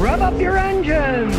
Rev up your engines!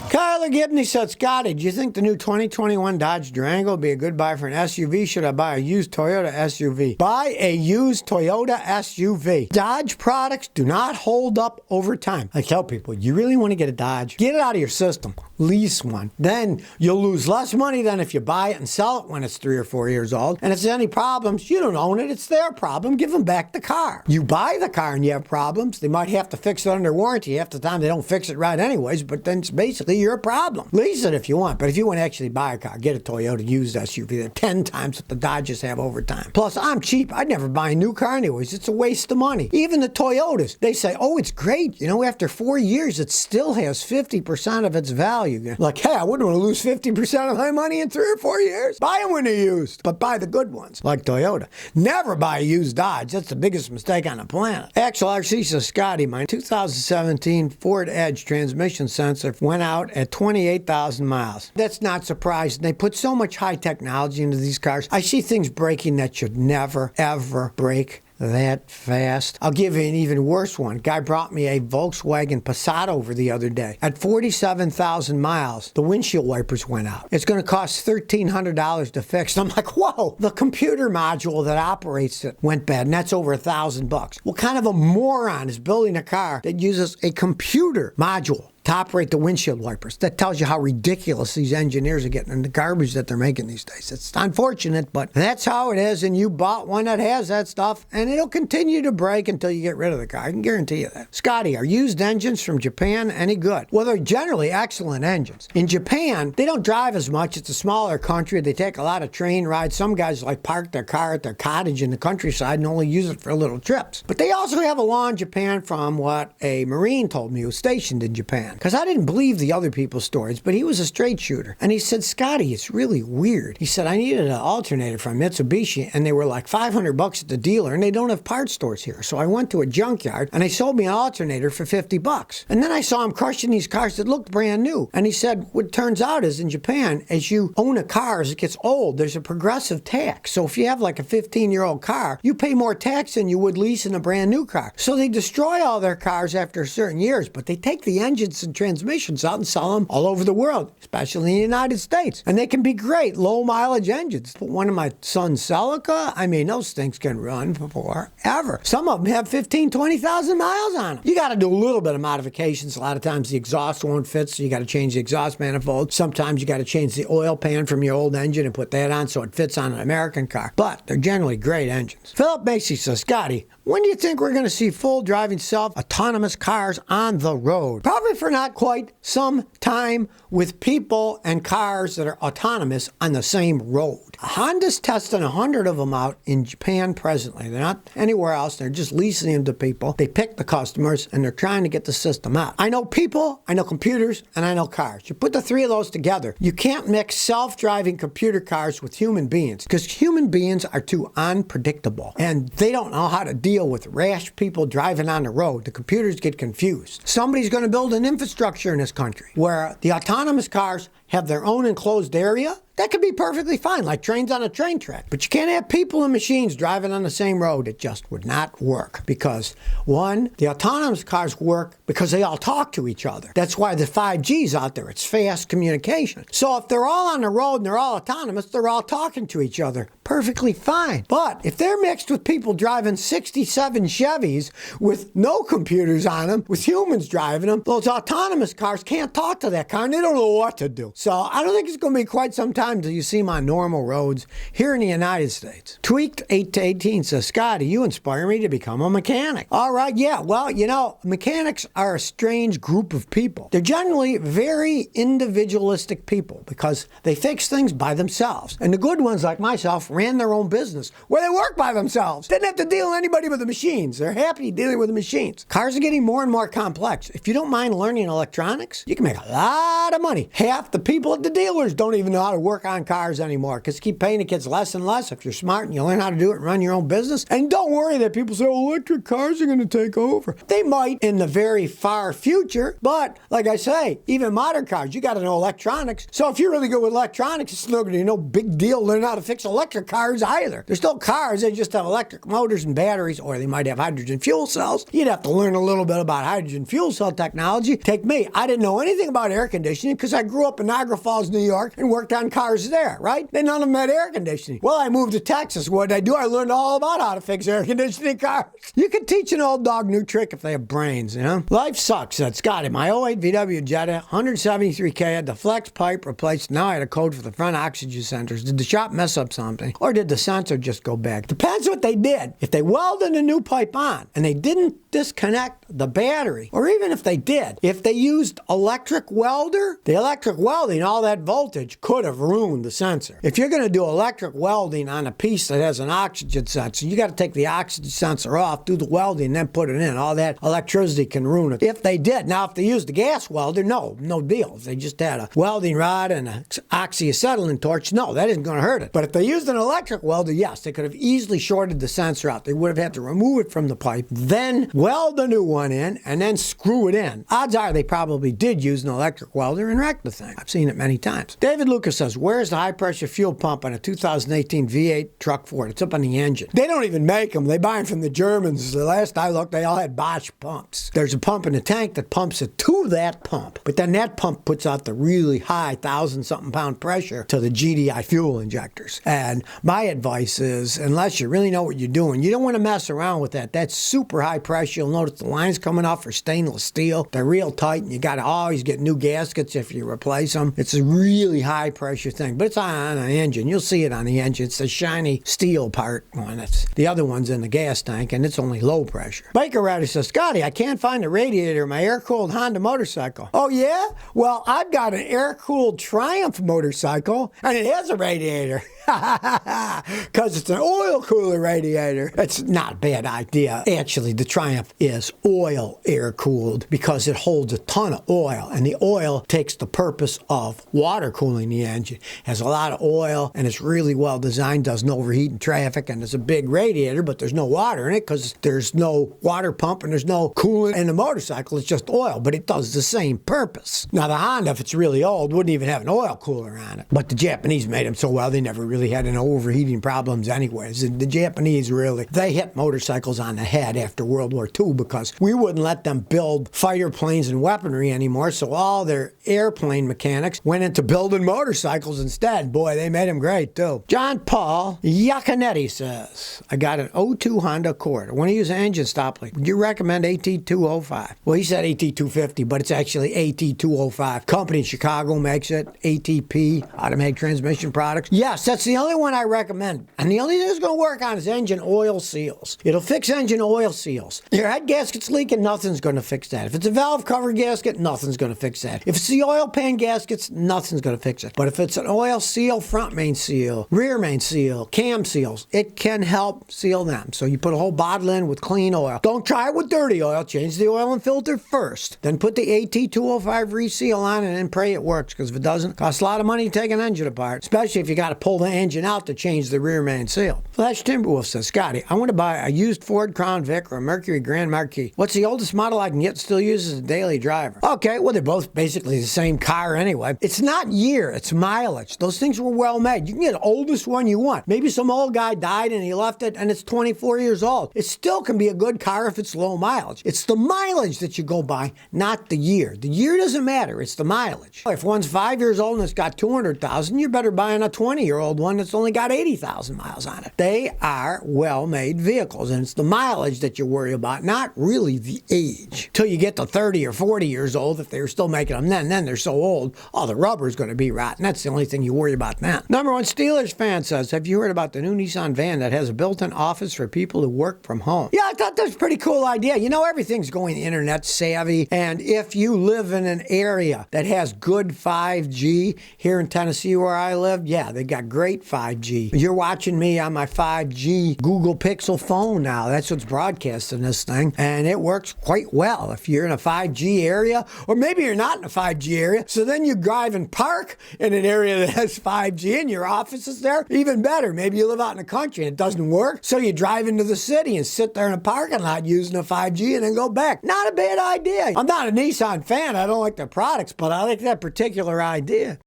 Kyler Gibney said, Scotty, do you think the new 2021 Dodge Durango would be a good buy for an SUV? Should I buy a used Toyota SUV? Buy a used Toyota SUV. Dodge products do not hold up over time. I tell people, you really want to get a Dodge? Get it out of your system. Lease one. Then you'll lose less money than if you buy it and sell it when it's 3 or 4 years old. And if there's any problems, you don't own it. It's their problem. Give them back the car. You buy the car and you have problems. They might have to fix it under warranty. Half the time they don't fix it right anyways, but then it's basically your problem. Lease it if you want, but if you want to actually buy a car, get a Toyota used SUV. They're 10 times what the Dodges have over time. Plus, I'm cheap. I'd never buy a new car anyways. It's a waste of money. Even the Toyotas, they say, oh, it's great. You know, after 4 years, it still has 50% of its value. Like, hey, I wouldn't want to lose 50% of my money in 3 or 4 years. Buy them when they're used, but buy the good ones, like Toyota. Never buy a used Dodge. That's the biggest mistake on the planet. Axel RC says, Scotty, my 2017 Ford Edge transmission sensor went out at 28,000 miles. That's not surprising. They put so much high technology into these cars. I see things breaking that should never, ever break that fast. I'll give you an even worse one. Guy brought me a Volkswagen Passat over the other day. At 47,000 miles, the windshield wipers went out. It's going to cost $1,300 to fix. I'm like, whoa, the computer module that operates it went bad, and that's over $1,000. What kind of a moron is building a car that uses a computer module to operate the windshield wipers? That tells you how ridiculous these engineers are getting and the garbage that they're making these days. It's unfortunate, but that's how it is, and you bought one that has that stuff, and it'll continue to break until you get rid of the car. I can guarantee you that. Scotty, are used engines from Japan any good? Well, they're generally excellent engines. In Japan, they don't drive as much. It's a smaller country. They take a lot of train rides. Some guys like park their car at their cottage in the countryside and only use it for little trips. But they also have a law in Japan, from what a Marine told me who was stationed in Japan. Because I didn't believe the other people's stories, but he was a straight shooter. And he said, Scotty, it's really weird. He said, I needed an alternator from Mitsubishi, and they were like $500 at the dealer, and they don't have parts stores here. So I went to a junkyard, and they sold me an alternator for $50. And then I saw him crushing these cars that looked brand new. And he said, what turns out is in Japan, as you own a car, as it gets old, there's a progressive tax. So if you have like a 15-year-old car, you pay more tax than you would leasing a brand new car. So they destroy all their cars after certain years, but they take the engines and transmissions out and sell them all over the world, especially in the United States. And they can be great, low mileage engines. But one of my son's Celica, I mean, those things can run forever. Some of them have 15, 20,000 miles on them. You got to do a little bit of modifications. A lot of times the exhaust won't fit, so you got to change the exhaust manifold. Sometimes you got to change the oil pan from your old engine and put that on so it fits on an American car. But they're generally great engines. Philip Macy says, Scotty, when do you think we're going to see full driving self-autonomous cars on the road? Probably for not quite some time, with people and cars that are autonomous on the same road. Honda's testing 100 of them out in Japan presently. They're not anywhere else. They're just leasing them to people. They pick the customers, and they're trying to get the system out. I know people, I know computers, and I know cars. You put the three of those together. You can't mix self-driving computer cars with human beings, because human beings are too unpredictable, and they don't know how to deal with rash people driving on the road. The computers get confused. Somebody's going to build an infrastructure in this country where the autonomous cars have their own enclosed area. That could be perfectly fine, like trains on a train track. But you can't have people and machines driving on the same road. It just would not work because, one, the autonomous cars work because they all talk to each other. That's why the 5G's out there. It's fast communication. So if they're all on the road and they're all autonomous, they're all talking to each other. Perfectly fine. But if they're mixed with people driving 67 Chevys with no computers on them, with humans driving them, those autonomous cars can't talk to that car and they don't know what to do. So I don't think it's going to be quite some time until you see them on normal roads here in the United States. Tweaked 8 to 18 says, Scotty, you inspire me to become a mechanic. All right, yeah, well, you know, mechanics are a strange group of people. They're generally very individualistic people because they fix things by themselves. And the good ones, like myself, ran their own business where they work by themselves. Didn't have to deal with anybody but the machines. They're happy dealing with the machines. Cars are getting more and more complex. If you don't mind learning electronics, you can make a lot of money. Half the people at the dealers don't even know how to work on cars anymore because keep paying the kids less and less. If you're smart and you learn how to do it and run your own business, and don't worry that people say, oh, electric cars are going to take over. They might in the very far future, but like I say, even modern cars, you got to know electronics. So if you're really good with electronics, it's not going to be no big deal learn how to fix electric cars either. They're still cars, they just have electric motors and batteries, or they might have hydrogen fuel cells. You'd have to learn a little bit about hydrogen fuel cell technology. Take me, I didn't know anything about air conditioning because I grew up in Niagara Falls, New York, and worked on cars there, right? Then none of them had air conditioning. Well, I moved to Texas. What did I do? I learned all about how to fix air conditioning cars. You can teach an old dog new trick if they have brains, you know? Life sucks, said Scotty. My '08 VW Jetta, 173K, had the flex pipe replaced. Now I had a code for the front oxygen sensors. Did the shop mess up something? Or did the sensor just go bad? Depends what they did. If they welded a new pipe on and they didn't disconnect the battery, or even if they did, if they used electric welder, the electric welding, all that voltage could have ruined the sensor. If you're going to do electric welding on a piece that has an oxygen sensor, you got to take the oxygen sensor off, do the welding, then put it in. All that electricity can ruin it. If they did, now if they used a gas welder, no deal. If they just had a welding rod and an oxyacetylene torch, no, that isn't going to hurt it. But if they used an electric welder, yes, they could have easily shorted the sensor out. They would have had to remove it from the pipe, then weld a new one in, and then screw it in. Odds are they probably did use an electric welder and wreck the thing. I've seen it many times. David Lucas says, where's the high-pressure fuel pump on a 2018 V8 truck Ford? It's up on the engine. They don't even make them. They buy them from the Germans. The last I looked, they all had Bosch pumps. There's a pump in the tank that pumps it to that pump, but then that pump puts out the really high 1,000-something pound pressure to the GDI fuel injectors. And my advice is, unless you really know what you're doing, you don't want to mess around with that. That's super high pressure. You'll notice the lines coming off are stainless steel. They're real tight, and you got to always get new gaskets if you replace them. It's a really high pressure thing, but it's on an engine. You'll see it on the engine. It's the shiny steel part one. It's the other one's in the gas tank, and it's only low pressure. Biker Rider says, Scotty, I can't find a radiator in my air-cooled Honda motorcycle. Oh, yeah? Well, I've got an air-cooled Triumph motorcycle, and it has a radiator. Because it's an oil cooler radiator. It's not a bad idea. Actually, the Triumph is oil air-cooled because it holds a ton of oil, and the oil takes the purpose of water cooling the engine. It has a lot of oil, and it's really well designed, doesn't overheat in traffic, and it's a big radiator, but there's no water in it because there's no water pump and there's no coolant in the motorcycle. It's just oil, but it does the same purpose. Now, the Honda, if it's really old, wouldn't even have an oil cooler on it. But the Japanese made them so well, they never really had any overheating problems anyways. The Japanese really, they hit motorcycles on the head after World War II because we wouldn't let them build fighter planes and weaponry anymore, so all their airplane mechanics went into building motorcycles instead. Boy, they made them great too. John Paul Iaconetti says, I got an '02 Honda Accord. I want to use an engine stop leak. Would you recommend AT205? Well, he said AT250, but it's actually AT205. Company in Chicago makes it. ATP, Automatic Transmission Products. Yes, that's the only one I recommend. And the only thing it's going to work on is engine oil seals. It'll fix engine oil seals. Your head gasket's leaking, nothing's going to fix that. If it's a valve cover gasket, nothing's going to fix that. If it's the oil pan gaskets, nothing's going to fix it. But if it's an oil seal, front main seal, rear main seal, cam seals, it can help seal them. So you put a whole bottle in with clean oil. Don't try it with dirty oil. Change the oil and filter first. Then put the AT205 reseal on and then pray it works, because if it doesn't, it costs a lot of money to take an engine apart, especially if you got to pull the engine out to change the rear main seal. Flash Timberwolf says, Scotty, I want to buy a used Ford Crown Vic or a Mercury Grand Marquis. What's the oldest model I can get still use as a daily driver? Okay, well, they're both basically the same car anyway. It's not year, it's mileage. Those things were well made. You can get the oldest one you want. Maybe some old guy died and he left it and it's 24 years old. It still can be a good car if it's low mileage. It's the mileage that you go by, not the year. The year doesn't matter, it's the mileage. If one's 5 years old and it's got 200,000, you're better buying a 20-year-old one that's only got 80,000 miles on it. They are well-made vehicles, and it's the mileage that you worry about, not really the age. Till you get to 30 or 40 years old, if they're still making them then they're so old, all the rubber's going to be rotten. That's the only thing you worry about then. Number one Steelers fan says, have you heard about the new Nissan van that has a built-in office for people who work from home? Yeah, I thought that was a pretty cool idea. You know, everything's going internet savvy, and if you live in an area that has good 5G, here in Tennessee where I live, yeah, they got great great 5G. You're watching me on my 5G Google Pixel phone now. That's what's broadcasting this thing, and it works quite well if you're in a 5G area, or maybe you're not in a 5G area, so then you drive and park in an area that has 5G and your office is there. Even better, maybe you live out in the country and it doesn't work, so you drive into the city and sit there in a parking lot using a 5G and then go back. Not a bad idea. I'm not a Nissan fan. I don't like their products, but I like that particular idea.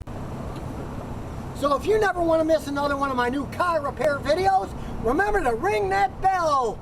So if you never want to miss another one of my new car repair videos, remember to ring that bell.